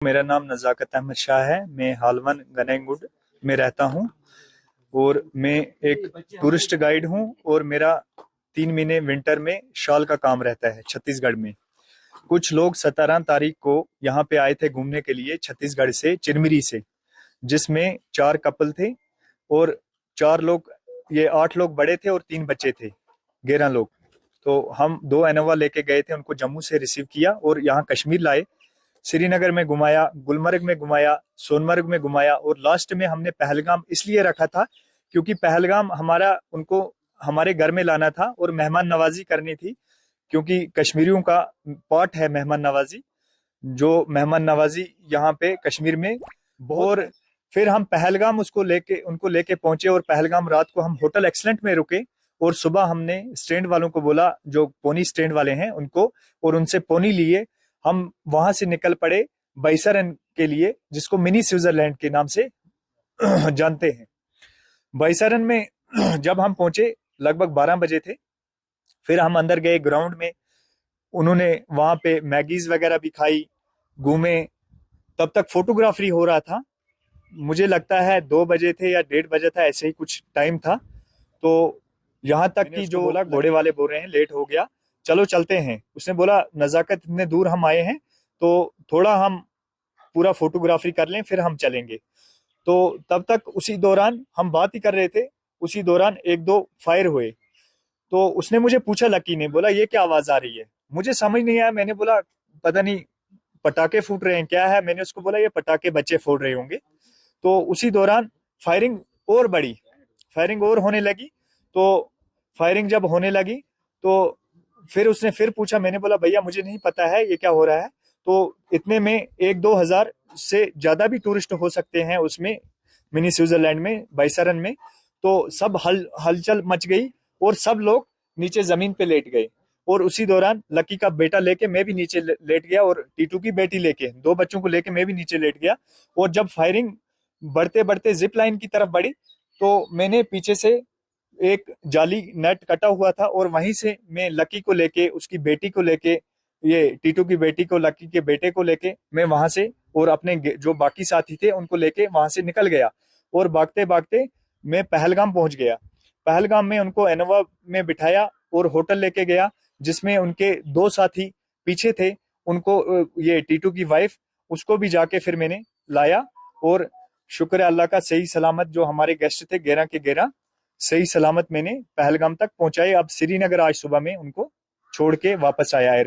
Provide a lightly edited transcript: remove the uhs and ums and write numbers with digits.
मेरा नाम नज़ाकत अहमद शाह है। मैं हालवन गनेंगुड में रहता हूँ और मैं एक टूरिस्ट गाइड हूँ और मेरा 3 महीने विंटर में शॉल का काम रहता है छत्तीसगढ़ में। कुछ लोग 17 तारीख को यहाँ पे आए थे घूमने के लिए छत्तीसगढ़ से चिरमिरी से, जिसमें 4 कपल थे और 4 लोग, ये 8 लोग बड़े थे और 3 बच्चे थे, 11 लोग। तो हम 2 इनोवा लेके गए थे, उनको जम्मू से रिसीव किया और यहाँ कश्मीर लाए। श्रीनगर में घुमाया, गुलमर्ग में घुमाया, सोनमर्ग में घुमाया और लास्ट में हमने पहलगाम इसलिए रखा था क्योंकि पहलगाम हमारा उनको हमारे घर में लाना था और मेहमान नवाजी करनी थी, क्योंकि कश्मीरियों का पार्ट है मेहमान नवाजी, जो मेहमान नवाजी यहाँ पे कश्मीर में बहुत। और फिर हम पहलगाम उसको लेके उनको लेके पहुंचे और पहलगाम रात को हम होटल एक्सलेंट में रुके और सुबह हमने स्टैंड वालों को बोला, जो पोनी स्टैंड वाले हैं उनको, और उनसे पोनी लिए हम वहां से निकल पड़े बैसरन के लिए, जिसको मिनी स्विट्जरलैंड के नाम से जानते हैं। बैसरन में जब हम पहुंचे लगभग 12 बजे थे। फिर हम अंदर गए ग्राउंड में, उन्होंने वहां पे मैगीज वगैरह भी खाई, घूमे। तब तक फोटोग्राफी हो रहा था, मुझे लगता है 2 बजे थे या 1:30 बजे था, ऐसे ही कुछ टाइम था। तो यहाँ तक कि जो बोला, घोड़े वाले बोल रहे हैं लेट हो गया, चलो चलते हैं। उसने बोला नजाकत इतने दूर हम आए हैं तो थोड़ा हम पूरा फोटोग्राफी कर लें फिर हम चलेंगे। तो तब तक उसी दौरान हम बात ही कर रहे थे, उसी दौरान 1-2 फायर हुए। तो उसने मुझे पूछा, लकी ने बोला ये क्या आवाज आ रही है। मुझे समझ नहीं आया, मैंने बोला पता नहीं पटाखे फूट रहे हैं क्या है। मैंने उसको बोला ये पटाखे बच्चे फोड़ रहे होंगे। तो उसी दौरान फायरिंग और बढ़ी, फायरिंग और होने लगी। तो फायरिंग जब होने लगी तो फिर उसने फिर पूछा, मैंने बोला भैया मुझे नहीं पता है ये क्या हो रहा है। तो इतने में 1-2 हजार से ज्यादा भी टूरिस्ट हो सकते हैं उसमें, मिनी स्विट्जरलैंड में, बैसरन में। तो सब हलचल मच गई और सब लोग नीचे जमीन पे लेट गए। और उसी दौरान लकी का बेटा लेके मैं भी नीचे लेट गया और टीटू की बेटी लेके, 2 बच्चों को लेके मैं भी नीचे लेट गया। और जब फायरिंग बढ़ते बढ़ते जिप लाइन की तरफ बढ़ी तो मैंने पीछे से एक जाली नेट कटा हुआ था और वहीं से मैं लकी को लेके, उसकी बेटी को लेके, ये टीटू की बेटी को, लकी के बेटे को लेके मैं वहां से और अपने जो बाकी साथी थे उनको लेके वहां से निकल गया। और भागते भागते मैं पहलगाम पहुंच गया। पहलगाम में उनको इनोवा में बिठाया और होटल लेके गया, जिसमें उनके 2 साथी पीछे थे। उनको ये टीटू की वाइफ, उसको भी जाके फिर मैंने लाया। और शुक्र है अल्लाह का, सही सलामत जो हमारे गेस्ट थे 11 के 11 सही सलामत मैंने पहलगाम तक पहुंचाए। अब श्रीनगर आज सुबह में उनको छोड़ के वापस आया एयरपोर्ट।